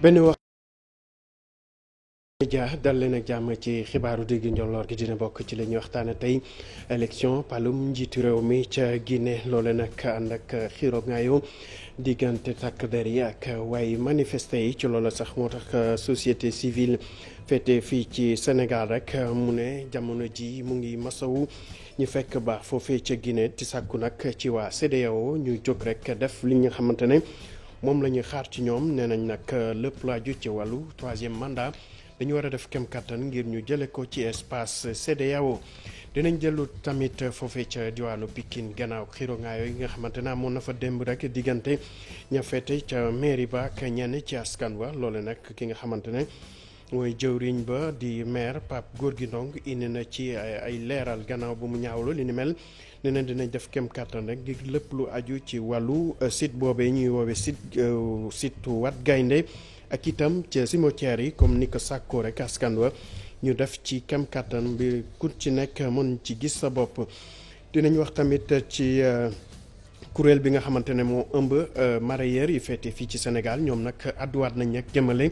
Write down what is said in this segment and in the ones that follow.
benn wax ja dal leen ak jàmm ci xibaaru digg njolloor gi dina bokk ci la ñuy waxtaane tey élection palum njiitu réew mi ca Guinée loole nag ànd ak xiiro ngaayo diggante takk der yi ak waaye manifesté yi ci loola sax moo tax société civile féete fii ci Sénégal rek mu ne jamono ji mu ngi masawu ñu fekk ba foofee ca Guinée di sàkku nag ci waa CEDEAO ñu jóg rek def li nga xamante ne moom la ñuy xaar ci ñoom nee nañ nag lépp lu aju ci wàllu troisième mandat dañu war a def kem kattan ngir ñu jële ko ci espace CEDEAO dinañ jëlu tamit foofee ca diwaanu Pikine gannaaw xiro ngaayo yi nga xamante ne amoon na fa démb rek diggante ña fete ca mairie ba ak ñenn ci askan wa loole nag ki nga xamante ne mooy jëwriñ ba di maire Pape Gorgui Ndong indi na ci ay leeral gannaaw ba mu ñaawlu li ni mel nee na dinañ def kem kattan rek ngir lépp lu aju ci wàllu site boobee ñuy woowee site Wat Gaynde ak itam ci cimetière yi comme ni ko sàkkoo rek askan wa ñu def ci kem kattan bi ku ci nekk mën ci gis sa bopp. dinañ wax tamit ci kuréel bi nga xamante ne moo ëmb mareyeur yi féete fii ci Sénégal ñoom nag àdduwaat nañ nag jëmale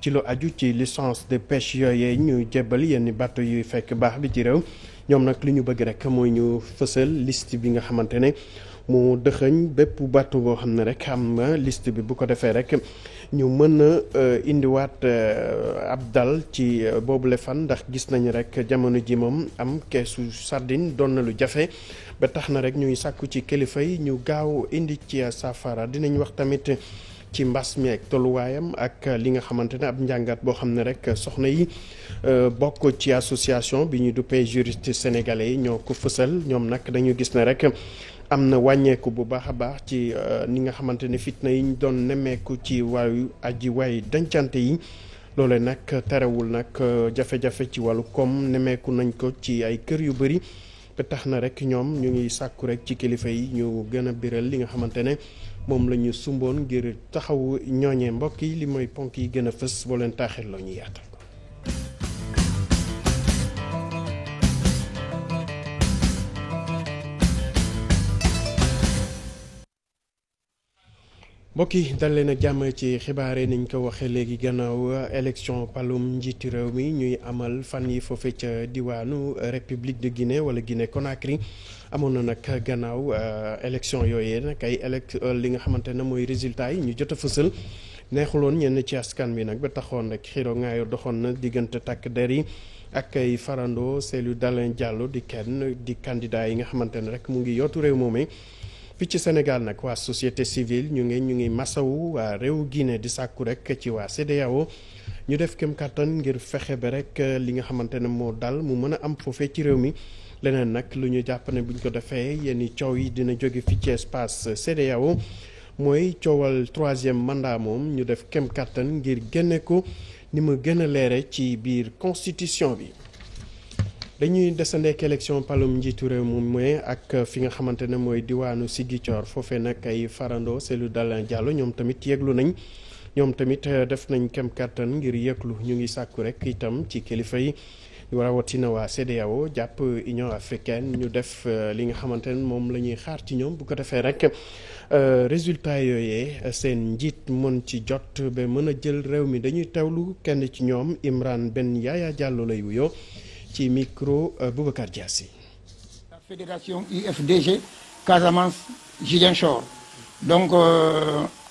ci lu aju ci licence de pêche yooyee ñu jébbal yenn bateau yuy fekk baax bi ci réew ñoom nag li ñu bëgg rek mooy ñu fësal liste bi nga xamante ne mu dëxëñ bépp bateau boo xam ne rek am na liste bi bu ko defee rek ñu mën a indiwaat ab dal ci boobule fan ndax gis nañu rek jamono ji moom am keesu sardine doon na lu jafe ba tax na rek ñuy sàkku ci kilifa yi ñu gaaw indi ci safara. dinañ wax tamit ci mbas mi ak tolluwaayam ak li nga xamante ne ab njàngat boo xam ne rek soxna yi bokk ci association bi ñu duppee juriste sénégalais yi ñoo ko fësal ñoom nag dañu gis ne rek am na wàññeeku bu baax a baax ci ni nga xamante ne fitna yi ñu doon nemmeeku ci waayu aji waay dencante yi loole nag terewul nag jafe-jafe ci wàllu koom nemmeeku nañ ko ci ay kër yu bëri ba tax na rek ñoom ñu ngi sàkku rek ci kilifa yi ñu gën a biral li nga xamante ne moom la ñu sumboon ngir taxawu ñooñee mbokk yi li mooy ponk yi gën a fës boo leen taaxir loo ñu yaatal ko. mbokk yi dal leen a jàmm ci xibaar yi niñ ko waxee léegi gannaaw élection palum njiitu réew mi ñuy amal fan yi foofe ca diwaanu République de Guinée wala Guinée Conakry amoon na nag gannaaw élection yooyee nag ay li nga xamante ne mooy résultat yi ñu jot a fësal neexuloon ñenn ci askan bi nag ba taxoon rek xiro ngaayo doxoon na diggante takk der yi ak ay farando Cellou Dalein Diallo di kenn di candidat yi nga xamante ne rek mu ngi yootu réew moomee fii ci Sénégal nag waa société civile ñu ngi masawu waa réew Guinée di sàkku rek ci waa CEDEAO ñu def kem kàttan ngir fexe ba rek li nga xamante ne moo dal mu mën a am foofee ci réew mi leneen nag lu ñu jàpp ne buñ ko defee yenn coow yi dina jóge fii ci espace CEDEAO mooy coowal troisième mandat moom ñu def kem kàttan ngir génne ko ni mu gën a leere ci biir constitution bi. dañuy desandeek élection palum njiitu réew moom mooy ak fi nga xamante ne mooy diwaanu Ziguinchor foofee nag ay farando Cellou Dalein Diallo ñoom tamit yëglu nañ ñoom tamit def nañ kem kàttan ngir yëglu ñu ngi sàkku rek itam ci kilifa yi rawatina waa CEDEAO jàpp Union africaine ñu def li nga xamante ne moom la ñuy xaar ci ñoom bu ko defee rek résultat yooyee seen njiit mën ci jot ba mën a jël réew mi dañuy teewlu kenn ci ñoom Imran Ben Yaya Diallo lay wuyoo ci micro Boubacar Diassi. La fédération UFDG Casamance Ziguinchor donc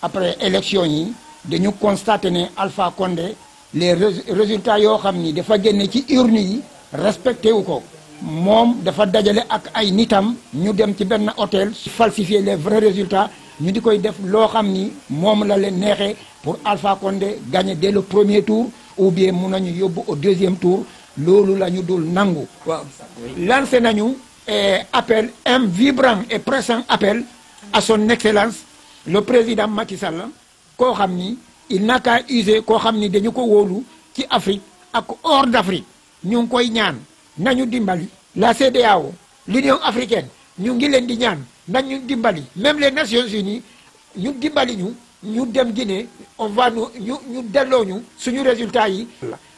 après élection yi dañu constaté ne Alpha Condé les résultats yoo xam ni dafa génne ci urne yi respecté wu ko moom dafa dajale ak ay nitam ñu dem ci benn hôtel falsifier les vrais résultats ñu di koy def loo xam ni moom la leen neexee pour Alpha Condé gagner dès le premier tour ou bien mun nañu yóbbu au deuxième tour. loolu la ñu dul nangu. waaw lancé nañu appel un vibrant et pressant appel à son excellence le président Macky Sall koo xam ni il n'a qu'à user koo xam ni dañu ko wóolu ci Afrique ak hors d'Afrique ñu ngi koy ñaan nañu dimbali la CEDEAO l'Union africaine ñu ngi leen di ñaan nañu dimbali même les Nations Unies ñu dimbali ñu dem Guinée on va ñu delloo ñu suñu résultat yi.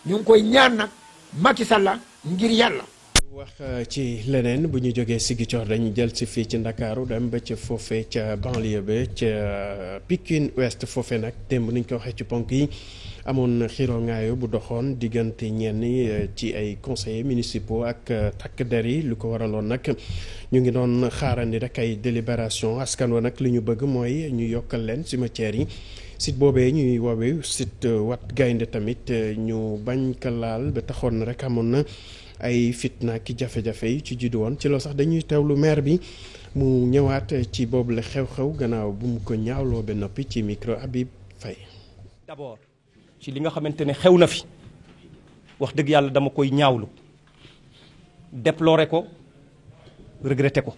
ñu ngi koy ñaan nag. Macky Sall ngir yàlla. wax ci leneen bu ñu jógee Ziguinchor dañu jël si fii ci Ndakaaru dem ba ca foofee ca banlieue ba ca Pikine Ouest foofee nag démb niñ ko waxee ci ponk yi amoon xiro ngaayo bu doxoon diggante ñenn ci ay conseillers municipaux ak takk der yi lu ko waraloon nag ñu ngi doon xaarandi rek ay délibération askan wa nag li ñu bëgg mooy ñu yokkal leen cimetière yi site boobee ñuy woowee site Wat Gaynde tamit ñu bañ ko laal ba taxoon na rek amoon na ay fitna ki jafe-jafe yi ci juddu woon ci loolu sax dañuy teewlu maire bi mu ñëwaat ci boobu la xew-xew gannaaw bu mu ko ñaawloo ba noppi ci micro Habib Faye. D'abord ci li nga xamante ne xew na fi wax dëgg yàlla dama koy ñaawlu déplorer ko regretter ko.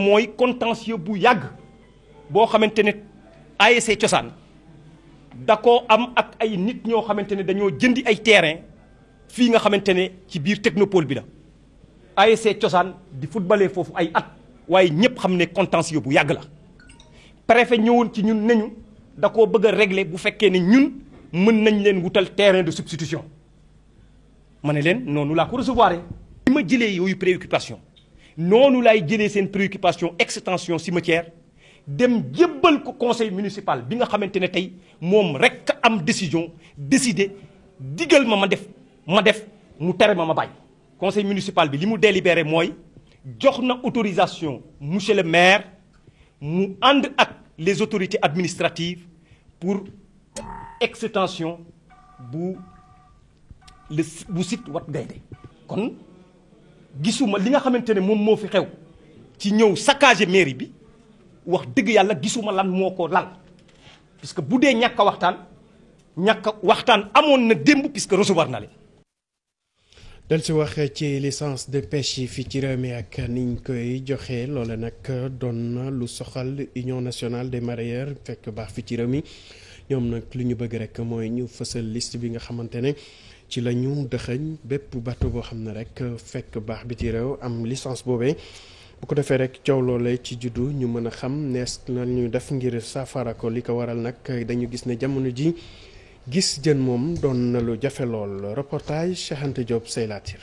mooy contentieux bu yàgg boo xamante ne ASC Cosaan da koo am ak ay nit ñoo xamante ne dañoo jëndi ay terrain fii nga xamante ne ci biir technopole bi la ASC Cosaan di footballé foofu ay at waaye ñëpp xam ne contentieux bu yàgg la préfet ñëwoon ci ñun nañu da koo bëgg a régler bu fekkee ne ñun mën nañ leen wutal terrain de substitution ma ne leen noonu laa ko recevoir li ma jëlee yooyu préoccupation noonu laay jëlee seen préoccupation extension cimetière dem jébbal ko conseil municipal bi nga xamante ne tey moom rek am décision décider digal ma def mu tere ma bàyyi conseil municipal bi li mu délibéré mooy jox na autorisation monsieur le maire mu ànd ak les autorités administratives pour extension bu site Wat Gaynde kon gisuma li nga xamante ne moom moo fi xew ci ñëw saccager mairie bi wax dëgg yàlla gisuma lan moo ko lal puisque bu dee ñàkk a waxtaan amoon na démb puisque recevoir na leen. del si wax ci licence de pêche yi fii ci réew mi ak niñ koy joxe loole nag doon na lu soxal Union nationale des mareyeurs fekk baax fii ci réew mi ñoom nag lu ñu bëgg rek mooy ñu fësal liste bi nga xamante ne ci la ñu dëxëñ bépp bateau boo xam ne rek fekk baax bi ci réew am licence boobee bu ko defee rek coow loolee ci juddu ñu mën a xam nees na ñu def ngir saafara ko li ko waral nag dañu gis ne jamono ji gis jën moom doon na lu jafe lool reportage Cheikh Anta Diop Seylatir.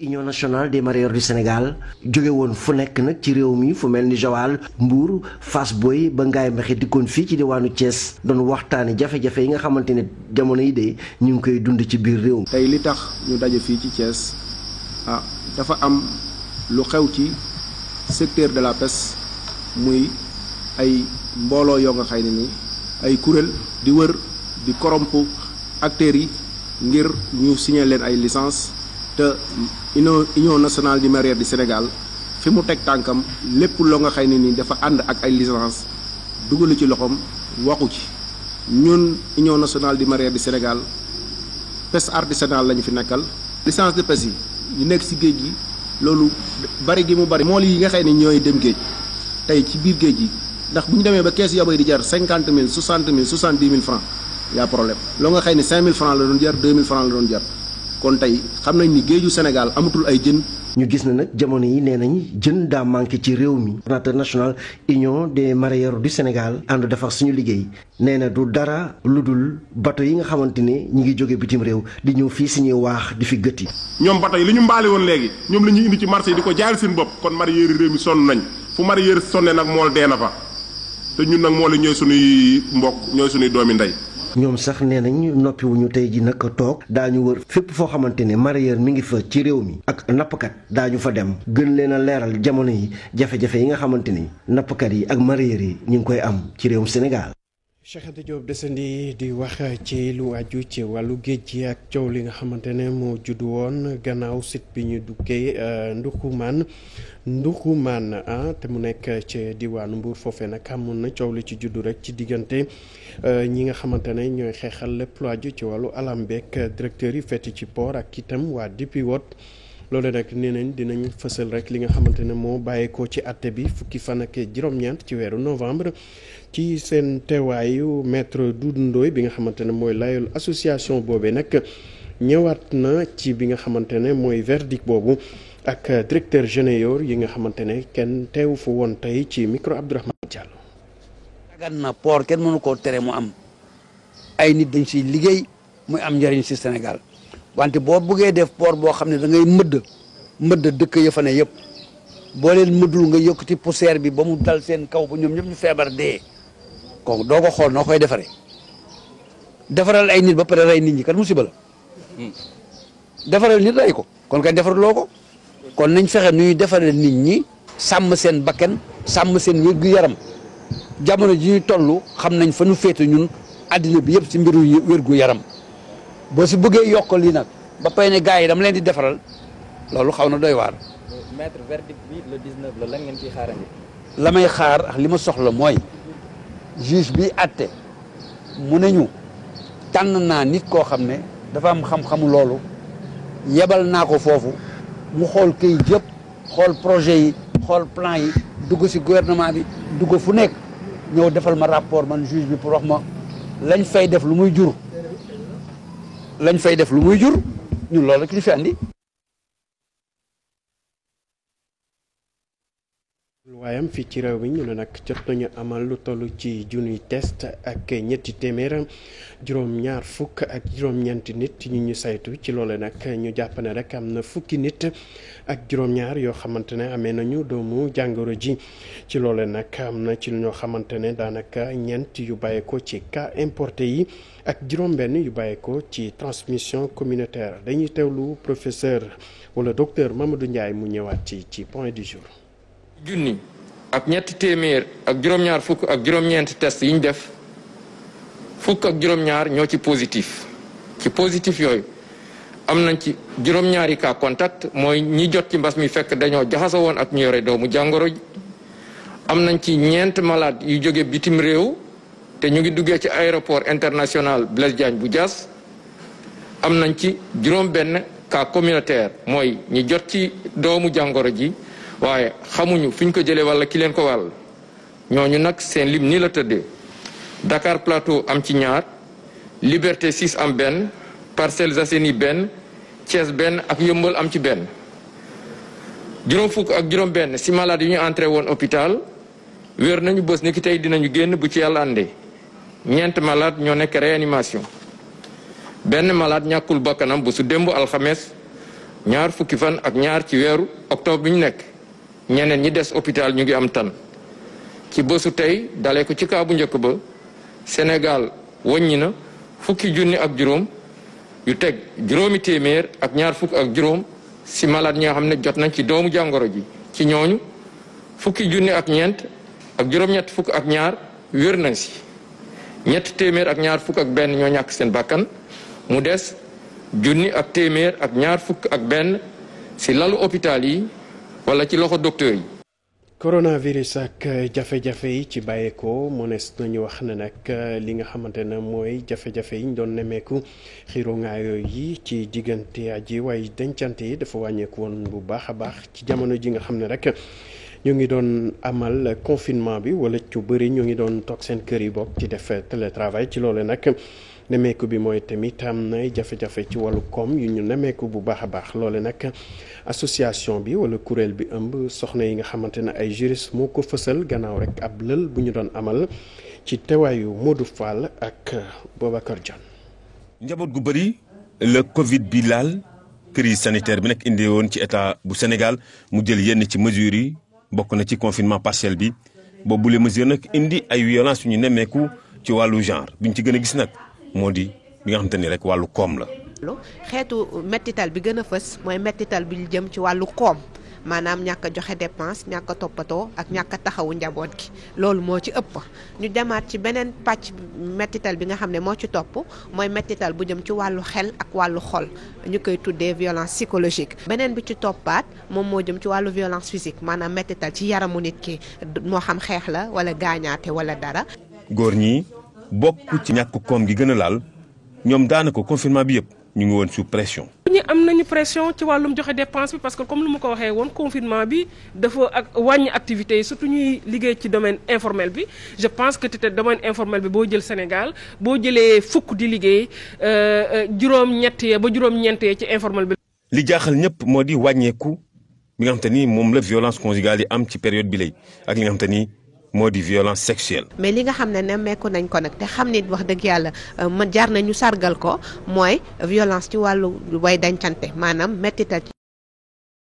Union nationale des mareyeurs du Sénégal jóge woon fu nekk nag ci réew mi fu mel ni Joal Mbour Fass Boye ba Ngaye Mekhe dikkoon fii ci diwaanu Thiès doon waxtaani jafe-jafe yi nga xamante ne jamono yi de ñu ngi koy dund ci biir réew mi. tey li tax ñu daje fii ci Thiès dafa am lu xew ci secteur de la pêche muy ay mbooloo yoo nga xay ne ni ay kuréel di wër di corrompre acteurs yi ngir ñu signer leen ay licence te Union nationale des mareyeurs du Sénégal fi mu teg tànkam lépp loo nga xay ne ni dafa ànd ak ay licence dugalu ci loxoom waxu ci ñun Union nationale des mareyeurs du Sénégal pêche artisanale lañu fi nekkal licence de pêche yi ñu nekk ci géej gi loolu bari gi mu bari mool yi nga xëy ne ñooy dem géej tey ci biir géej gi ndax bu ñu demee ba kees yabay di jar 50 000 60 000 70 000 francs y a problème loo nga xëy ne 5 000 francs la doon jar 2 000 francs la doon jar kon tey xam nañ ni géeju Sénégal amatul ay jën. ñu gis na nag jamono yi nee nañ jën daa manqué ci réew mi. coordinateur national Union des mareyeurs du Sénégal ànd defar suñu liggéey nee na du dara lu dul bateau yi nga xamante ne ñi ngi jóge bitim réew di ñëw fii suñuy waax di fi gëtti. ñoom bateau yi li ñu mbaale woon léegi ñoom la ñuy indi ci marché yi di ko jaayal seen bopp kon mareyeurs réew mi sonn nañ fu mareyeur sonne nag mool dee na fa te ñun nag mool yi ñooy suñuy mbokk ñooy suñuy doomi ndey. ñoom sax nee nañ noppiwuñu tey ji nag toog daañu wër fépp foo xamante ne mareyeur mi ngi fa ci réew mi ak nappkat daañu fa dem gën leen a leeral jamono yi jafe-jafe yi nga xamante ni nappkat yi ak mareyeur yi ñu ngi koy am ci réewum Sénégal. Cheikh Anta Diop desandi di wax ci lu aju ci wàllu géej gi ak coow li nga xamante ne moo juddu woon gannaaw site bi ñu duggee Nduxumaan te mu nekk ci diwaanu Mbour foofee nag amoon na coow li ci juddu rek ci diggante ñi nga xamante ne ñooy xeexal lépp lu aju ci wàllu alam beek directeur yi feti ci port ak itam waa DPIOT loolu nag nee nañ dinañ fësal rek li nga xamante ne moo bàyyeekoo ci àtte bi fukki fan ak juróom-ñeent ci weeru novembre ci seen teewaayu maître Doudou Ndoye bi nga xamante ne mooy layul association boobee nag ñëwaat na ci bi nga xamante ne mooy verdict boobu ak directeur généraux yi nga xamante ne kenn teewu fa woon tey ci micro Abdourahmane Diallo. dagan na port kenn mënu koo tere mu am ay nit dañ siy liggéey muy am njëriñ si Sénégal wante boo bëggee def port boo xam ne da ngay mëdd mëdd dëkk ya fa ne yëpp boo leen mëddul nga yëkkati poussière bi ba mu dal seen kaw ba ñoom ñëpp ñu feebar dee kooku doo ko xool noo koy defaree defaral ay nit ba pare rey nit ñi kat musiba la defaral nit rey ko kon kay defaraloo ko kon nañ fexe nu ñuy defaral nit ñi sàmm seen bakken sàmm seen wér-gu-yaram jamono ji ñuy toll xam nañ fa nu féete ñun àddina bi yëpp si mbiru wér-gu-yaram boo si bëggee yokk lii nag ba pay ne gars yi dama leen di defaral loolu xaw na doy waar. maître verdict bi le 19 la lan ngeen ciy xaarandi. la may xaar ak li ma soxla mooy juge bi àtte mu ne ñu tànn naa nit koo xam ne dafa am xam-xamu loolu yebal naa ko foofu mu xool këyit yëpp xool projet yi xool plan yi dugg si gouvernement bi dugg fu nekk ñëw defal ma rapport man juge bi pour wax ma lañ fay def lu muy jur ñun loolu rek ñu fi andi. waayam fii ci réew mi ñu ne nag jot nañu amal lu toll ci junniy test ak ñetti téeméer juróom-ñaar fukk ak juróom-ñeenti nit ñu saytu ci loole nag ñu jàpp ne rek am na fukki nit ak juróom-ñaar yoo xamante ne amee nañu doomu jàngoro ji ci loole nag am na ci ñoo xamante ne daanaka ñeent yu bàyyeekoo ci cas importé yi ak juróom-benn yu bàyyeekoo ci transmission communautaire dañuy teewlu professeur wala docteur Mamadou Ndiaye mu ñëwaat ci point du jour. junni ak ñetti téeméer ak juróom-ñaar fukk ak juróom-ñeenti test yi ñu def fukk ak juróom-ñaar ñoo ci positif yooyu am nañ ci juróom-ñaari cas contact mooy ñi jot ci mbas mi fekk dañoo jaxasoo woon ak ñu yore doomu jàngoro ji am nañ ci ñeent malade yu jóge bitim réew te ñu ngi duggee ci aéroport international Blaise Diagne bu Diass am nañ ci juróom-benn cas communautaire mooy ñi jot ci doomu jàngoro ji waaye xamuñu fi ñu ko jëlee walla ki leen ko wàll ñooñu nag seen lim nii la tëddee Dakar Plateau am ci ñaar Liberté 6 am benn Parcelles Assainies benn Thiès benn ak Yëmbal am ci benn juróom fukk ak juróom benn si malade yu ñu entré woon hôpital wér nañu bés ni ki tey dinañu génn bu ci yàlla àndee ñeent malade ñoo nekk réanimation benn malade ñàkkul bakkanam bu su démb alxames ñaar fukki fan ak ñaar ci weeru octobre bi ñu nekk ñeneen ñi des hôpital ñu ngi am tan ci bésu tey dalee ko ci kaa bu njëkk ba Sénégal wàññi na fukki junni ak juróom yu teg juróomi téeméer ak ñaar fukk ak juróom si malade ñi nga xam ne jot nañ ci doomu jàngoro ji ci ñooñu fukki junni ak ñeent ak juróom-ñett fukk ak ñaar wér nañ si ñett téeméer ak ñaar fukk ak benn ñoo ñàkk seen bakkan mu des junni ak téeméer ak ñaar fukk ak benn ci lalu hôpital yi wala ci loxo docteur yi. coronavirus ak jafe-jafe yi ci bàyyeekoo mënees nañu wax ne nag li nga xamante ne mooy jafe-jafe yi ñu doon nemmeeku xiiro ngaayoo yi ci diggante aji waaye dencante yi dafa wàññeeku woon bu baax a baax ci jamono ji nga xam ne rek ñu ngi doon amal confinement bi wala ci bëri ñu ngi doon toog seen kër yi bokk ci def télétravail ci loole nag. nemeeku bi mooy tamit am na jafe-jafe ci wàllu koom yu ñu nemeeku bu baax a baax loole nag association bi wala kuréel bi ëmb soxna yi nga xamante ne ay juriste moo ko fësal gannaaw rek ab lël bu ñu doon amal ci teewaayu Modou Fall ak Boubacar Dione. njaboot gu bëri la Covid bi laal crise sanitaire bi nag indi woon ci état bu Sénégal mu jël yenn ci mesures yi bokk na ci confinement partiel bi boobu les mesures nag indi ay violence yu ñu nemmeeku ci wàllu genre bi ñu ci gën a gis nag. moo di bi nga xamante ni rek wàllu koom la. xeetu mettital bi gën a fës mooy mettital bi jëm ci wàllu koom maanaam ñàkk a joxe dépense ñàkk a toppatoo ak ñàkk a taxawu njaboot gi loolu moo ci ëpp. ñu demaat ci beneen pàcc mettital bi nga xam ne moo ci topp mooy mettital bu jëm ci wàllu xel ak wàllu xol ñu koy tuddee violence psychologique. beneen bi ci toppaat moom moo jëm ci wàllu violence physique maanaam mettital ci yaramu nit ki moo xam xeex la wala gaañaate wala dara. góor ñi. bokk ci ñàkk koom gi gën a laal ñoom daanaka confinement bi yëpp ñu ngi woon sous pression. ñu am nañu pression ci wàllum joxe dépense bi parce que comme lu ma ko waxee woon confinement bi dafa ak wàññi activités yi surtout ñuy liggéey ci domaine informel bi je pense que te domaine informel bi boo jël Sénégal boo jëlee fukk di liggéey juróom-ñett ba juróom-ñeent ci informel bi. li jaaxal ñëpp moo di wàññeeku bi nga xam te ni moom la violence conjugale yi am ci période bi lay ak li nga xam te ni. moo di violence sexuelle. mais li nga xam ne nemmeeku nañ ko nag te xam ni wax dëgg yàlla man jaar nañu sargal ko mooy violence ci wàllu way dencante maanaam mettital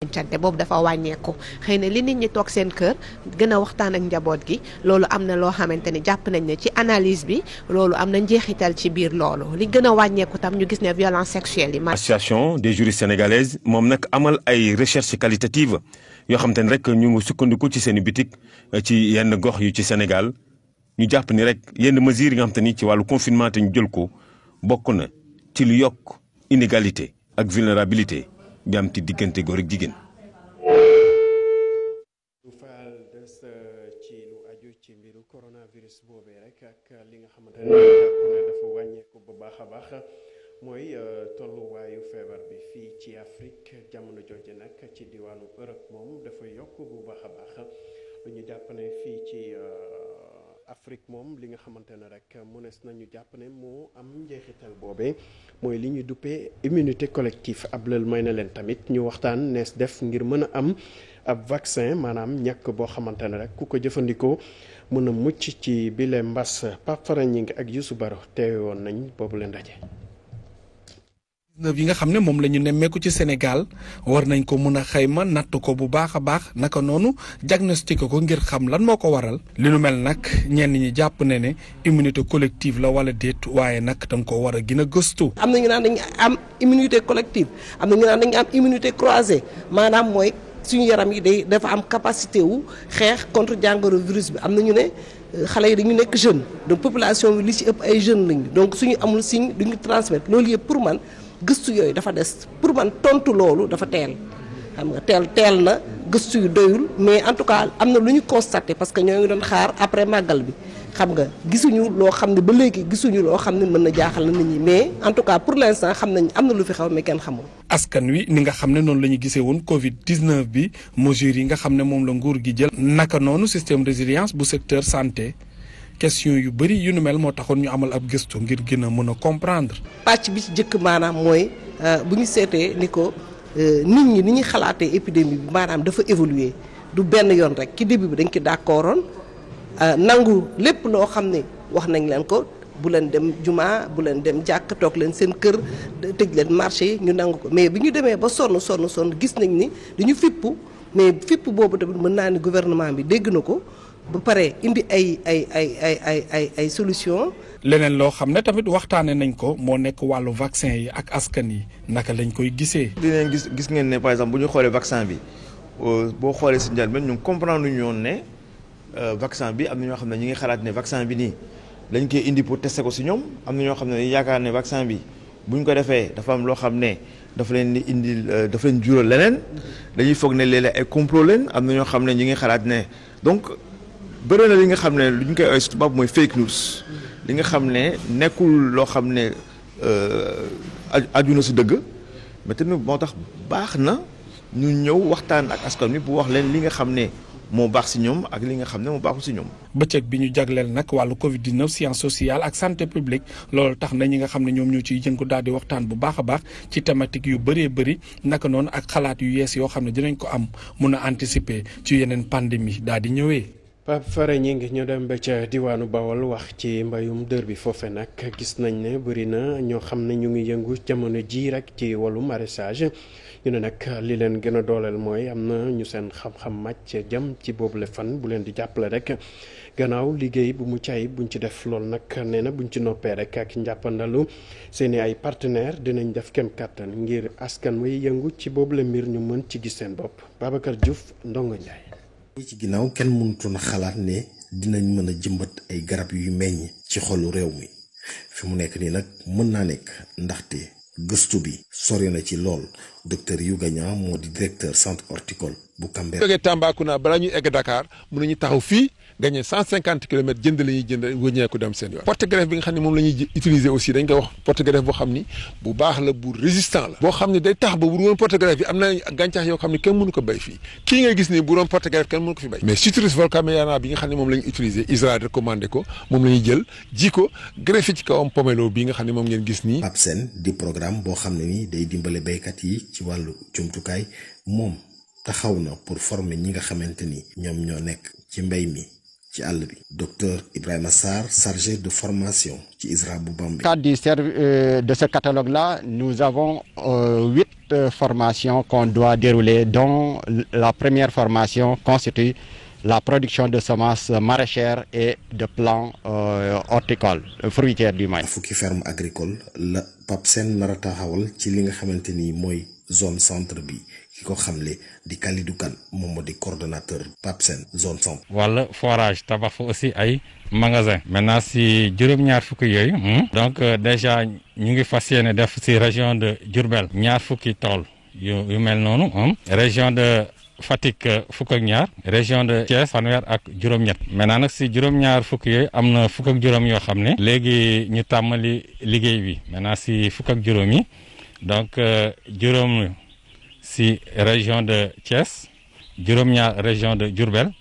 dencante boobu dafa wàññeeku xëy na li nit ñi toog seen kër gën a waxtaan ak njaboot gi loolu am na loo xamante ni jàpp nañ ne ci analyse bi loolu am na njeexital ci biir loolu li gën a wàññeeku tam ñu gis ne violence sexuelle yi. association des juristes sénégalaises moom nag amal ay recherche qualitative yoo xam te ne rek ñu ngi sukkandiku ci seen bitik ci yenn gox yu ci Sénégal ñu jàpp ni rek yenn mesures yi nga xam te ni ci wàllu confinement te ñu jël ko bokk na ci lu yokk inégalité ak vulnérabilité bi am ci diggante góor ak jigéen. lu faal des ci lu aju ci mbiru coronavirus boobee rek ak li nga xamante ne dafa wàññeeku bu baax a baax mooy tolluwaayu feebar bi fii ci Afrique jamono jooju nag ci diwaanu Europe moom dafa yokk bu baax a baax lu ñu jàpp ne fii ci Afrique moom li nga xamante ne rek mënees nañu jàpp ne moo am njeexital boobee mooy li ñu duppee immunité collective ab lël may na leen tamit ñu waxtaan nees def ngir mën a am ab vaccin maanaam ñàkk boo xamante ne rek ku ko jëfandikoo mën a mucc ci bile mbas Pape Farañing ak Youssou Baro teewe woon nañ boobu leen ndaje. yi nga xam ne moom la ñu nemmeeku ci Sénégal war nañ ko mun a xayma natt ko bu baax a baax naka noonu diagnostiqué ko ngir xam lan moo ko waral li nu mel nag ñenn ñi jàpp ne immunité collective la wala déet waaye nag danga ko war a gën a gëstu. am na ñu naan dañu am immunité collective am na ñu naan dañu am immunité croisée maanaam mooy suñu yaram yi dafa am capacité wu xeex contre jàngoro virus bi am na ñu ne xale yi dañu nekk jeune donc population bi li ci ëpp ay jeunes lañu donc suñu amul signe duñu transmettre loolu yëpp pour man. gëstu yooyu dafa des pour man tontu loolu dafa teel xam nga teel na gëstu yu doyul mais en tout cas am na lu ñu constaté parce que ñoo ngi doon xaar après màggal bi xam nga gisuñu loo xam ne ba léegi gisuñu loo xam ne mën na jaaxal na nit ñi mais en tout cas pour l'instant xam nañ am na lu fi xaw mais kenn xamul. askan wi ni nga xam ne noonu la ñu gisee woon Covid 19 bi mesures yi nga xam ne moom la nguur gi jël naka noonu système résilience bu secteur santé. question yu bëri yu nu mel moo taxoon ñu amal ab gëstu ngir gën a mën a comprendre. pàcc bi ci jëkk maanaam mooy bu ñu seetee ni ko nit ñi ni ñuy xalaatee épidémie bi maanaam dafa évoluer du benn yoon rek ci début bi dañ ci d'accordoon nangu lépp loo xam ne wax nañ leen ko bu leen dem juma bu leen dem jàkk toog leen seen kër tëj leen marché yi ñu nangu ko mais bi ñu demee ba sonn gis nañ ni dañu fippu mais fipp boobu tamit mën naa ni gouvernement bi dégg na ko. ba pare indi ay solution. leneen loo xam ne tamit waxtaane nañ ko moo nekk wàllu vaccin yi ak askan yi naka lañ koy gisee. dinañ gis ngeen ne par exemple bu ñu xoolee vaccin bi boo xoolee si njëlbeen ñu comprendre ñu woon ne vaccin bi am na ñoo xam ne ñu ngi xalaat ne vaccin bi nii dañ koy indi pour tester ko si ñoom am na ñoo xam ne dañuy yaakaar ne vaccin bi buñ ko defee dafa am loo xam ne dafa leen di indil dafa leen jural leneen dañuy foog ne léeg-léeg ay complot leen am na ñoo xam ne ñu ngi xalaat ne donc. bëri na li nga xam ne lu ñu koy ay tubaab mooy fake news li nga xam ne nekkul loo xam ne aju na si dëgg mais tamit moo tax baax na ñu ñëw waxtaan ak askan wi bu wax leen li nga xam ne moo baax si ñoom ak li nga xam ne moo baaxul si ñoom. bëccëg bi ñu jagleel nag wàllu Covid 19 science sociale ak santé publique loolu tax na ñi nga xam ne ñoom ñoo ciy jëngu daal di waxtaan bu baax a baax ci thématique yu bëree bëri naka noonu ak xalaat yu yees yoo xam ne dinañ ko am mun a anticiper ci yeneen pandémie daal di ñëwee. Pape Farañing ñu dem ba ca diwaanu Bawol wax ci mbayum dër bi foofe nag gis nañ ne bëri na ñoo xam ne ñu ngi yëngu jamono ji rek ci wàllu maraîchage ñu ne nag li leen gën a dooleel mooy am na ñu seen xam-xam màcc jëm ci boobule fan bu leen di jàppale rek gannaaw liggéey bu mucc ayib buñ ci def loolu nag nee na buñ ci noppee rek ak njàppandalu seeni ay partenaires dinañ def kem kàttan ngir askan wi yëngu ci boobule mbir ñu mën ci gis seen bopp Babacar Diouf Ndongo Ndiaye. ci ginnaaw kenn mënutoon a xalaat ne dinañ mën a jëmbat ay garab yu meññ ci xolu réew mi fi mu nekk nii nag mën naa nekk ndaxte gëstu bi sori na ci lool docteur Youga Niang moo di directeur centre horticole bu Cambérène. jógee Tambacounda balaa ñuy egg Dakar mën nañu taxaw fii gagné 150 kilomètres jënd la ñuy jënd wëññeeku dem seen yoon. porte-greffe bi nga xam ne moom la ñuy utiliser aussi dañ koy wax porte-greffe boo xam ni bu baax la bu résistant la. boo xam ne day tax ba bu doon porte-greffe bi am na gàncax yoo xam ne kenn mënu ko béy fii kii ngay gis nii bu doon porte-greffe kenn mënu ko fi béy. mais Citrus volcamiana bi nga xam ne moom la ñu utiliser ISRA recommandé ko moom la ñuy jël ji ko greffé ci kawam pomelo bi nga xam ne moom ngeen gis nii. PAPSEN di programme boo xam ne ni day dimbale béykat yi ci wàllu jumtukaay moom taxaw na pour former ñi nga xamante ni ñoom ñoo nekk ci mbéy mi ci àll bi. docteur Ibrahima Sarr chargé de formation ci ISRA bu Bambey. Dans le cadre de ce catalogue là nous avons 8 formations qu'on doit dérouler, dont la première formation constitue la production de semences maraîchères et de plants horticoles, fruitières du maïs. fukki ferme agricole la Pape Sène nar a taxawal ci li nga xamante ni mooy zone centre bi ki ko xamle di Kalidou Kane moom moo di coordonnateur Pape Sène zone centre. wala forage tabax fa aussi ay magasin maintenant si juróom-ñaar fukki yooyu donc déjà ñu ngi fas yéene def si région de Diourbel ñaar fukki tool yu mel noonu région de Fatick fukk ak ñaar région de Thiès fanweer ak juróom-ñett maintenant nag si juróom-ñaar fukk yooyu am na fukk ak juróom yoo xam ne léegi ñu tàmmali liggéey bi maintenant si fukk ak juróom yi donc juróom si région de Thiès juróom-ñaar région de Diourbel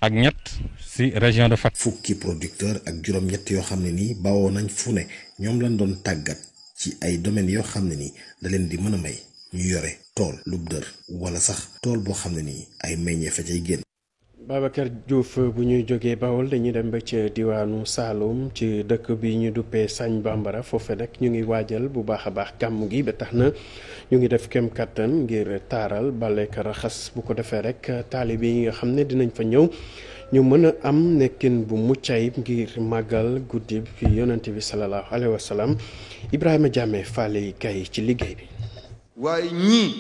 ak ñett si région de Fatick. fukki producteur ak juróom-ñett yoo xam ne nii bawoo nañ fu ne ñoom lañ doon tàggat ci ay domaines yoo xam ne nii da leen di mën a may ñu yore tool lub dër wala sax tool boo xam ne nii ay meññee fa cay génn. Babacar Diouf bu ñuy jógee Bawol dañuy dem ba ca diwaanu Saloum ci dëkk bi ñu duppee Sagne Bambara foofe nag ñu ngi waajal bu baax a baax gàmmu gi ba tax na ñu ngi def kem kattan ngir taaral baleek raxas bu ko defee rek taalibe yi nga xam ne dinañ fa ñëw ñu mën a am nekkin bu mucc ayib ngir màggal guddi bi yonent bi sallallahu alayhi wa sallam Ibrahima Diame faale kay ci liggéey bi. waaye ñii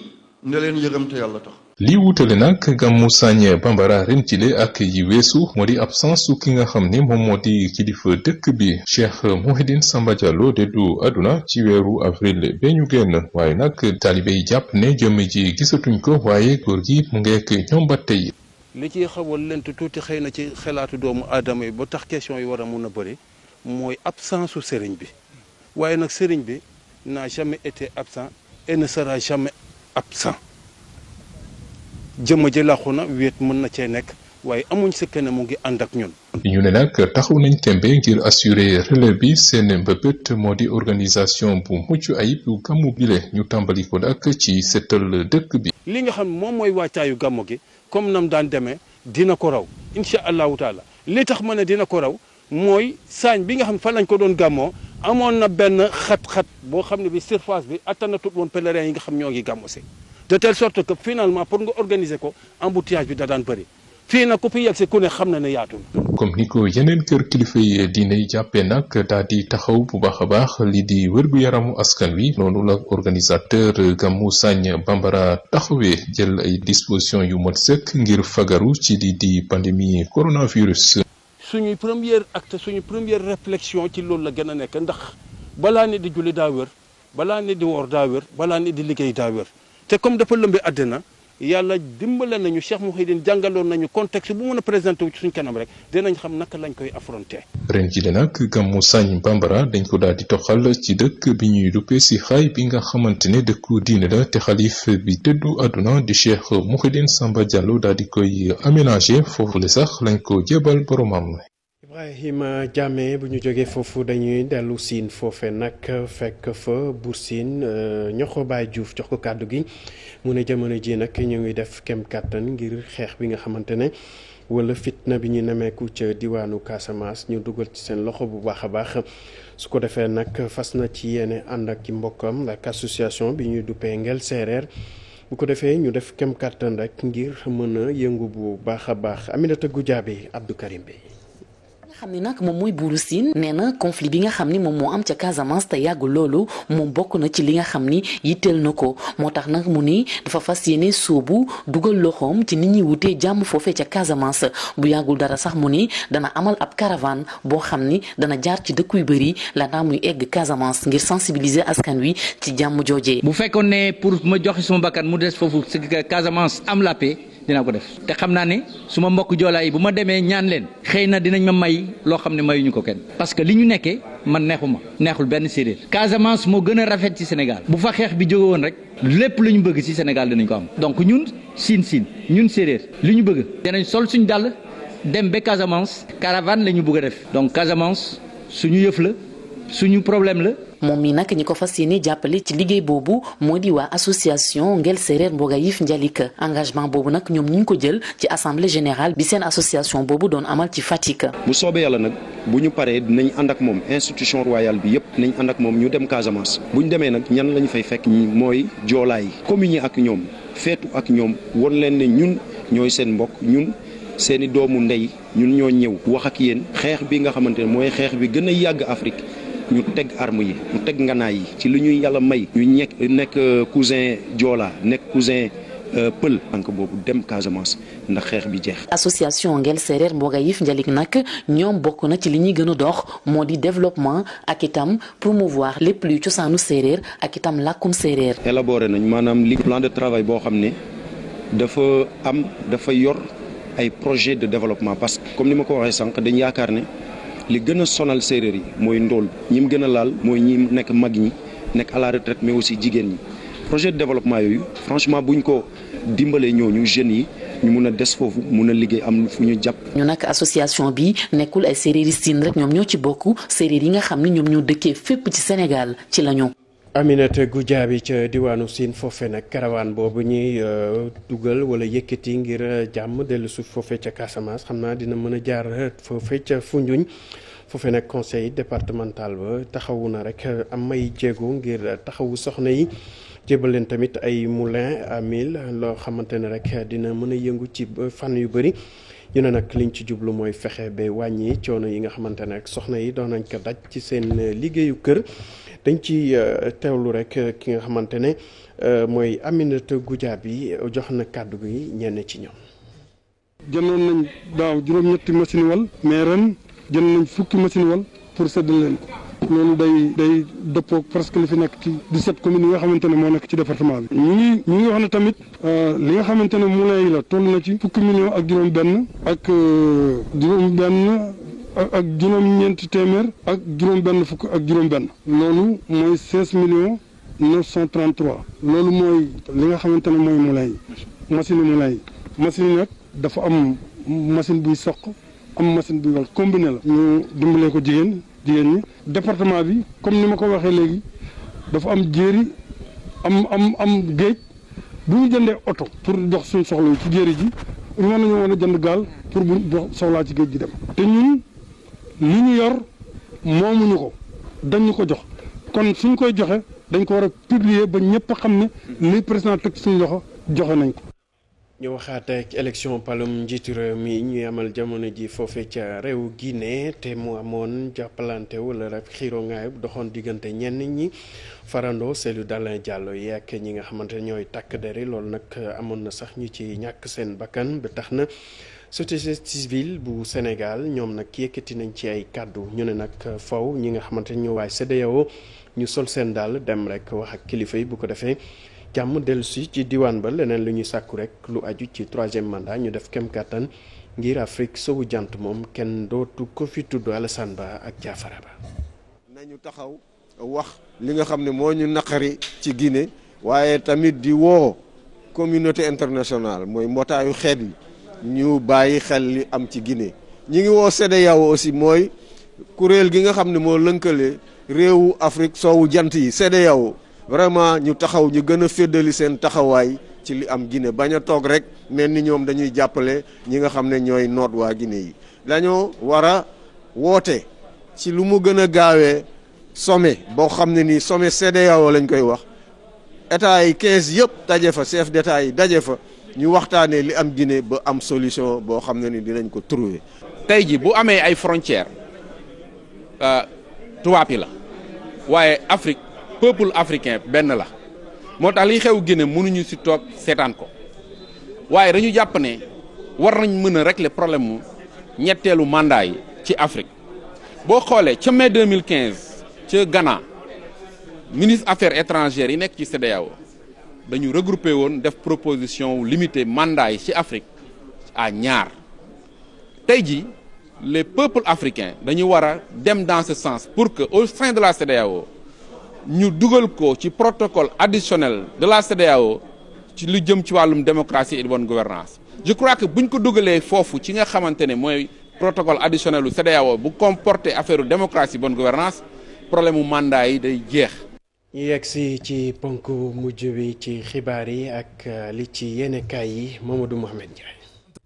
ne leen yërëm te yàlla tax. lii wutale nag gàmmu Sagne Bambara ren jile ak yi weesu moo di absence su ki nga xam ni moom moo di kilifa dëkk bi Cheikh Mouhidine Samba Diallo déddu àdduna ci weeru avril ba ñu génn waaye nag taalibe yi jàpp ne jëmm ji gisatuñ ko waaye góor gi mu ngeek ñoom ba tey. li ciy xawal lent tuuti xëy na ci xalaatu doomu aadama yi ba tax question yi war a mun a bëri mooy absence su sëriñ bi waaye nag sëriñ bi n'a jamais été absent et ne sera jamais absent. jëmm ji làqu na wéet mën na cee nekk waaye amuñ si kenn mu ngi ànd ak ñun. ñu ne nag taxaw nañ tembe ngir assurer relève bi seen mbëbët moo di organisation bu mucc ayib bu gàmmu bile ñu tàmbali ko nag ci seetal dëkk bi. li nga xam moom mooy wàccaayu gàmmu gi comme nam daan demee dina ko raw incha allahu taala li tax ma ne dina ko raw mooy saañ bi nga xam fan lañ ko doon gàmmoo amoon na benn xat-xat boo xam ne bi surface bi attanatut woon pèlerin yi nga xam ñoo ngi gàmmu si. de telle sorte que finalement pour nga organiser ko embouteillage bi da daan bëri fii nag ku fi yegg si ku ne xam na ne yaatu na. comme ni ko yeneen kër kilifa yi diine yi jàppee nag daal di taxaw bu baax a baax lii di wërgu yaramu askan wi noonu la organisateur gàmmu Sagne Bambara taxawee jël ay dispositions yu mot sëkk ngir fagaru ci lii di pandémie coronavirus. suñuy première acte suñu première réflexion ci loolu la gën a nekk ndax balaa ne di julli daa wér balaa ne di woor daa wér balaa ne di liggéey daa wér. te comme dafa lëmbe àddina yàlla dimbale nañu Cheikh Mouhidine jàngaloon nañu contexte bu mën a présenté wu ci suñ kanam rek dinañ xam naka lañ koy affronter. ren jii nag gàmmu Sagne Bambara dañ ko daal di toxal ci dëkk bi ñuy duppee si xaay bi nga xamante ne dëkku diine la te xalif bi dëddu àdduna di Cheikh Mouhidine Samba Diallo daal di koy aménager foofu le sax lañ ko jébal boromam. Ibrahima Diame bu ñu jógee foofu dañuy dellu siin foofe nag fekk fa Buur Siin ñoxo Baay Diouf jox ko kàddu gi mu ne jamono ji nag ñu ngi def kem kàttan ngir xeex bi nga xamante ne wala fitna bi ñu nemeeku ca diwaanu Casamance ñu dugal ci seen loxo bu baax a baax su ko defee nag fas na ci yéene ànd ak ci mbokkam ak association bi ñuy duppee Ngel Séeréer bu ko defee ñu def kem kàttan rek ngir mën a yëngu bu baax a baax Aminata Goudiaby Abdou Karim Bey xam ni nag moom mooy Buuru Siin nee na conflit bi nga xam ni moom moo am ca Casamance te yàggu loolu moom bokk na ci li nga xam ni yitteel na ko moo tax nag mu ni dafa fas yéene sóobu dugal loxoom ci nit ñi wutee jàmm foofee ca Casamance bu yàggul dara sax mu ni dana amal ab caravane boo xam ni dana jaar ci dëkk yu bëri laata muy egg Casamance ngir sensibiliser askan wi ci jàmm joojee. bu fekkoon ne pour ma joxe suma bakkan mu des foofu ci Casamance am la paix dinaa ko def te xam naa ne suma mbokk joolaa yi bu ma demee ñaan leen xëy na dinañ ma may loo xam ne mayuñu ko kenn parce que li ñu nekkee man neexul benn séeréer Casamance moo gën a rafet ci Sénégal bu fa xeex bi jóge woon rek lépp lu ñu bëgg ci Sénégal dinañ ko am donc ñun siin ñun séeréer li ñu bëgg dinañ sol suñu dàll dem ba Casamance caravane la ñu bëgg a def donc Casamance suñu yëf la suñu problème la. moom mi nag ñi ko fas yéene jàppale ci liggéey boobu moo di waa association Ngel Séeréer Mbogayif Njalik engagement boobu nag ñoom ñu ngi ko jël ci assemblée générale bi seen association boobu doon amal ci Fatick. bu soobee yàlla nag bu ñu paree dinañ ànd ak moom institution royale bi yëpp nañ ànd ak moom ñu dem Casamance bu ñu demee nag ñan la ñu fay fekk mooy joolaa yi communier ak ñoom feetu ak ñoom won leen ne ñun ñooy seen mbokk ñun seeni doomu ndey ñun ñoo ñëw wax ak yéen xeex bi nga xamante ne mooy xeex bi gën a yàgg Afrique ñu teg arme yi ñu teg nganaay yi ci li ñuy yàlla may ñu nekk cousin joola nekk cousin pël ank boobu dem Casamance ndax xeex bi jeex. association Ngel Séeréer Mbogayif Njalik nag ñoom bokk na ci li ñuy gën a dox moo di développement ak itam promouvoir lépp luy cosaanu séeréer ak itam làkkum séeréer. élaboré nañ maanaam li plan de travail boo xam ne dafa yor ay projet de développement parce que comme ni ma ko waxee sànq dañ yaakaar ne li gën a sonal séeréer yi mooy ndóol ñi mu gën a laal mooy ñi nekk mag ñi nekk à la retraite mais aussi jigéen ñi. projet de développement yooyu franchement buñ ko dimbalee ñooñu jeunes yi ñu mun a des foofu mun a liggéey am fu ñu jàpp. ñu nag association bi nekkul ay séeréeri siin rek ñoom ñoo ci bokk séeréer yi nga xam ni ñoom ñoo dëkkee fépp ci Sénégal ci la ñu. Aminata Goudiaby ca diwaanu Sine foofe nag karawaan boobu ñuy dugal wala yëkkati ngir jàmm dellu suuf foofe ca Casamance xam naa dina mën a jaar foofe ca Foundiougne. foofe nag conseil départemental ba taxawu na rek am may jéego ngir taxawu soxna yi jébal leen tamit ay moulin à mil loo xamante ne rek dina mën a yëngu ci fànn yu bëri ñu ne nag liñ ci jublu mooy fexe ba wàññi coono yi nga xamante ne rek soxna yi doon nañ ko daj ci seen liggéeyu kër dañ ci teewlu rek ki nga xamante ne mooy Aminata Goudiaby jox na kàddu gi ñenn ci ñoom. jëndoon nañ daaw juróom-ñetti machine wal mais ren jënd nañ fukki machine wal pour séddale leen ko loolu day dëppoo presque li fi nekk ci 17 communes yi nga xamante ne moo nekk ci département bi. ñu ngi wax ne tamit li nga xamante ne moulin yi la toll na ci fukki millions ak juróom-benn ak juróom-benn ak juróom-ñeenti téeméer ak juróom-benn fukk ak juróom-benn. loolu mooy 16 millions 933 loolu mooy li nga xamante ne mooy moulin yi machine moulin yi machine yi nag dafa am machine buy soq. am machine bi wal combiné la ñu dimbalee ko jigéen ñi département bi comme ni ma ko waxee léegi dafa am jéeri am géej bu ñu jëndee oto pour dox suñu soxla ci jéeri ji mën nañu woon a jënd gaal pour bu dox soxlaa ci géej gi dem te ñun li ñu yor moomuñu ko dañu ko jox kon suñ koy joxe dañ ko war a publier ba ñëpp xam ne li président teg suñu loxo joxe nañ ko. ñu waxaat ak élection palum njiitu réew mi ñuy amal jamono ji foofe ca réew Guinée te mu amoon jàppalante wala rek xiiro ngaay doxoon diggante ñenn ñi farandoo Cellou Dalein Diallo yi ak ñi nga xamante ne ñooy takk der yi loolu nag amoon na sax ñu ci ñàkk seen bakkan ba tax na société civile bu Sénégal ñoom nag yëkkati nañ ci ay kàddu ñu ne nag faw ñi nga xamante ne ñoo waay CEDEAO ñu sol seen daal dem rek wax ak kilifa yi bu ko defee jàmm dellusi ci diwaan ba leneen lu ñuy sàkku rek lu aju ci 3e mandat ñu def kem kàttan ngir Afrique sowu jant moom kenn dootu ko fi tudd Alassane Ba ak Jaafara Ba. nañu taxaw wax li nga xam ne moo ñu naqari ci Guinée waaye tamit di woo communauté internationale mooy mbootaayu xeet yi ñu bàyyi xel li am ci Guinée. ñi ngi woo CEDEAO aussi mooy kuréel gi nga xam ne moo lënkale réewu Afrique sowu jant yi CEDEAO vraiment ñu taxaw ñu gën a féddali seen taxawaay ci li am Guinée bañ a toog rek mel ni ñoom dañuy jàppale ñi nga xam ne ñooy noot waa Guinée yi. dañoo war a woote ci lu mu gën a gaawee sommet boo xam ne nii sommet CEDEAO lañ koy wax état yi 15 yëpp daje fa chef d'état yi daje fa ñu waxtaanee li am Guinée ba am solution boo xam ne ni dinañ ko trouver. tey ji bu amee ay frontières tubaab yi la waaye Afrique. peuple africain benn la moo tax liy xew Guinée mënuñu ci toog seetaan ko waaye dañu jàpp ne war nañ mën a régler problème mu ñetteelu mandat yi ci Afrique boo xoolee ca mai 2015 ca Ghana ministre affaires étrangères yi nekk ci CEDEAO dañu regroupé woon def proposition limiter mandat yi ci Afrique à ñaar tey ji les peuples africains dañu war a dem dans ce sens pour que au sein de la CEDEAO ñu dugal ko ci protocole additionnel de la CEDEAO ci lu jëm ci wàllum démocratie et de bonne gouvernance je crois que buñ ko dugalee foofu ci nga xamante ne mooy protocole additionnel u CEDEAO bu comporter affaire démocratie bonne gouvernance problème mu mandat yi day jeex. ñu yegg si ci ponk mujj bi ci xibaar yi ak li ci yéenekaay yi Mamadou Mohamed Ndiaye.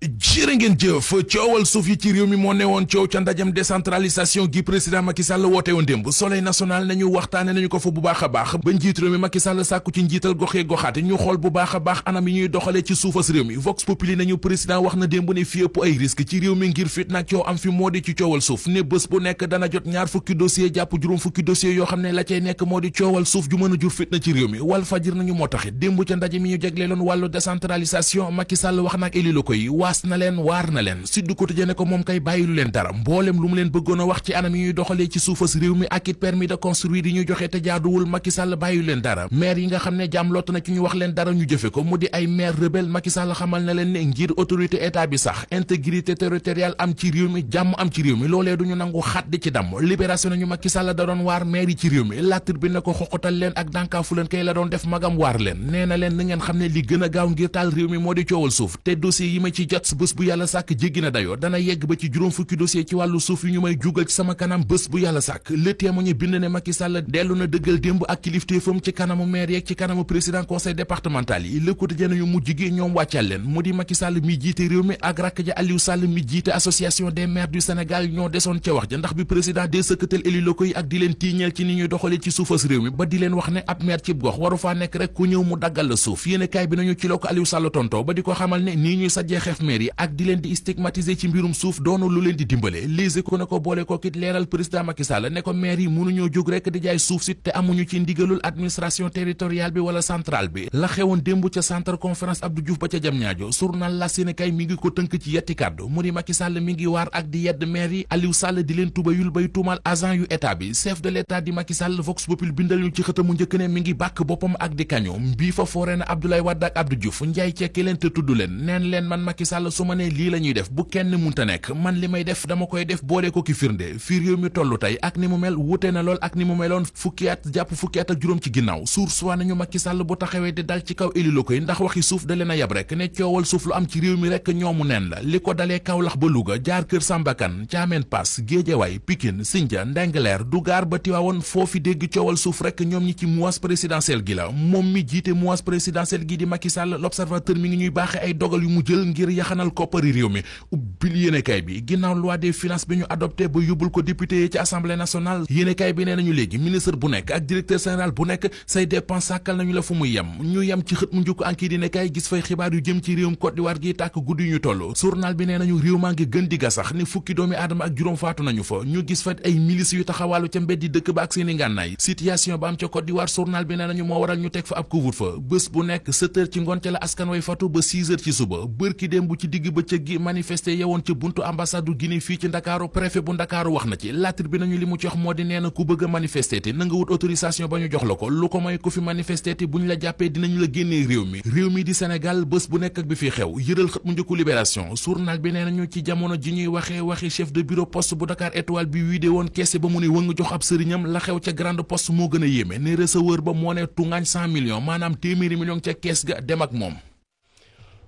jërë ngeen jëf coowal suuf yi ci réew mi moo newoon coow ca ndajam décentralisation gi président Macky Sall woote woon démb Soleil national nañu waxtaane nañu ko fa bu baax a baax ba njiit réew mi Macky Sall sàkku ci njiital goxee goxaate ñu xool bu baax a baax anam yi ñuy doxalee ci suufas réew mi Vox Populi nañu président wax na démb ne fi ëpp ay risque ci réew mi ngir fit nag coow am fi moo di ci coowal suuf ne bés bu nekk dana jot ñaar fukki dossier jàpp juróom fukki dossier yoo xam ne la cay nekk moo di coowal suuf ju mën a jur fit na ci réew mi Walf Fadjri nañu moo taxit démb ca ndaje mi ñu jagleeloon wàllu décentralisation Macky Sall wax nag éli locaux yi waas na leen waar na leen Sud Quotidien ne ko moom kay bàyyilu leen dara mboolem lu mu leen bëggoon a wax ci anam yi ñuy doxalee ci suufas réew mi ak it permis de construire yi ñuy joxe te jaaduwul Macky Sall bàyyilu leen dara maire yi nga xam ne jàmm lott na ci ñu wax leen dara ñu jëfe ko mu di ay maire rebelle Macky Sall xamal na leen ne ngir autorité état bi sax intégrité territoriale am ci réew mi jàmm am ci réew mi loolee duñu nangu xat di ci damm libération nañu Macky Sall da doon waar maire yi ci réew mi La Tribune ne ko xoqatal leen ak dànkaafu leen kay la doon def magam waar leen nee na leen na ngeen xam ne li gën a gaaw ngir taal réew mi moo di coowal suuf te dossier yi ma ci jot bés bu yàlla sàkk jéggi na dayoo dana yegg ba ci juróom fukki dossier ci wàllu suuf yu ñu may jugal ci sama kanam bés bu yàlla sàkk Le Témoin bind ne Macky Sall dellu na dëggal démb ak kilifteefam ci kanamu maire yeeg ci kanamu président conseil départemental yi Le Quotidien nañu mujj gi ñoom wàccal leen mu di Macky Sall mi jiite réew mi ak rakk ja Aliou Sall mi jiite association des maires du Sénégal ñoo desoon ca wax ja ndax bi président dee sëkkatal élus locaux yi ak di leen tiiñeel ci ni ñuy doxalee ci suufas réew mi ba di leen wax ne ab maire cib gox waru faa nekk rek ku ñëw mu daggal la suuf yéene kaay bi nañu ci la ko Aliou Sall tonto ba di ko xamal ne nii ñuy sajjee xeef maire yi ak di leen di stigmatiser ci mbirum suuf doonu lu leen di dimbale lise ko ne ko boole ko kit leeral président Macky Sall ne ko maire yi mënuñoo jóg rek di jaay suuf si te amuñu ci ndigalul administration territoriale bi wala centrale bi la xewoon démb ca centre conférence Abdou Diouf ba ca Diamniadio journal La Sénégal mi ngi ko tënk ci yetti kàddu mu di Macky Sall mi ngi waar ak di yedd maire yi Aliou Sall di leen tubayul bay tuumal agent yu état bi chef de l'état di Macky Sall Vox Populi bindal ñu ci xëtamu njëkk ne mi ngi bàkk boppam ak di kaño mbii fa foore na Abdoulaye Wade ak Abdou Diouf njaay cekki leen te tudd leen neen leen man Macky Sall su ma nee lii la ñuy def bu kenn munta nekk man li may def dama koy def boole ko ki firnde fii réew mi tollu tey ak ni mu mel wute na lool ak ni mu meloon fukki at jàpp fukki at ak juróom ci ginnaaw source waa nañu Macky Sall bu taxawee di dal ci kaw élu locaux yi ndax waxi suuf da leen a yab rek ne coowal suuf lu am ci réew mi rek ñoomu neen la li ko dalee Kaolack ba Louga jaar Kër Sambakan Thiamène Pass Guédiawaye Pikine Sindia Ndingler Dougar ba Tivaouane foofi dégg coowal suuf rek ñoom ñi ci mois présidentiel gi la moom mi jiite mois présidentiel gi di Macky Sall l'observateur mi ngi ñuy baaxe ay dogal yu mu jël ngir yaxanal koppari réew mi ubbil yéenekaay bi ginnaaw loi des finances bi ñu adopté ba yóbbul ko député yi ci assemblée nationale yéenekaay bi nee nañu léegi ministre bu nekk ak directeur général bu nekk say dépense sàkkal nañu la fu muy yem ñu yem ci xët mu njukk enquête yéenekaay gis fay xibaar yu jëm ci réewum Côte d'Ivoire gi tàkk guddi yu ñu toll journal bi nee nañu réew maa ngi gën di gasax ni fukki doomi aadama ak juróom faatu nañu fa ñu gis fa ay milices yu taxawaalu ca mbeddi dëkk ba ak seeni ngànnaay situation ba am ca Côte d'Ivoire journal bi nee nañu moo waral ñu teg fa ab couvre-feu bés bu nekk 7 heures ci ngoon ca la askan way fatu ba 6 heures ci suba bërki dem bu ci digg bëccëg gi manifesté yewoon ca buntu ambassade du Guinée fii ci Ndakaaru préfet bu Ndakaaru wax na ci latir bi nañu li mu ci wax moo di nee na ku bëgg a manifesté te na nga wut autorisation ba ñu jox la ko lu ko may ku fi manifesté te bu ñu la jàppee dinañu la génnee réew mi di Sénégal bés bu nekk ak bi fi xew yëral xët mu njëkku libération journal bi nee nañu ci jamono ji ñuy waxi chef de bureau poste bu Dakar Étoile bi wiide woon keese ba mu ne wëng jox ab sëriñam la xew ca grande poste moo gën a yéeme ne receveur ba moo ne tungaañ 100 millions maanaam téeméeri millions ca kees ga dem ak moom.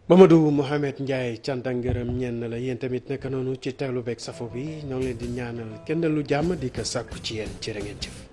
Mamadou Mohamed Ndiaye cant ak ngërëm ñenn la yéen tamit naka noonu ci teewlu beeg safo bi ñoo ngi leen di ñaanal kenn lu jàmm di ko sàkku ci yéen jërë ngeen jëf.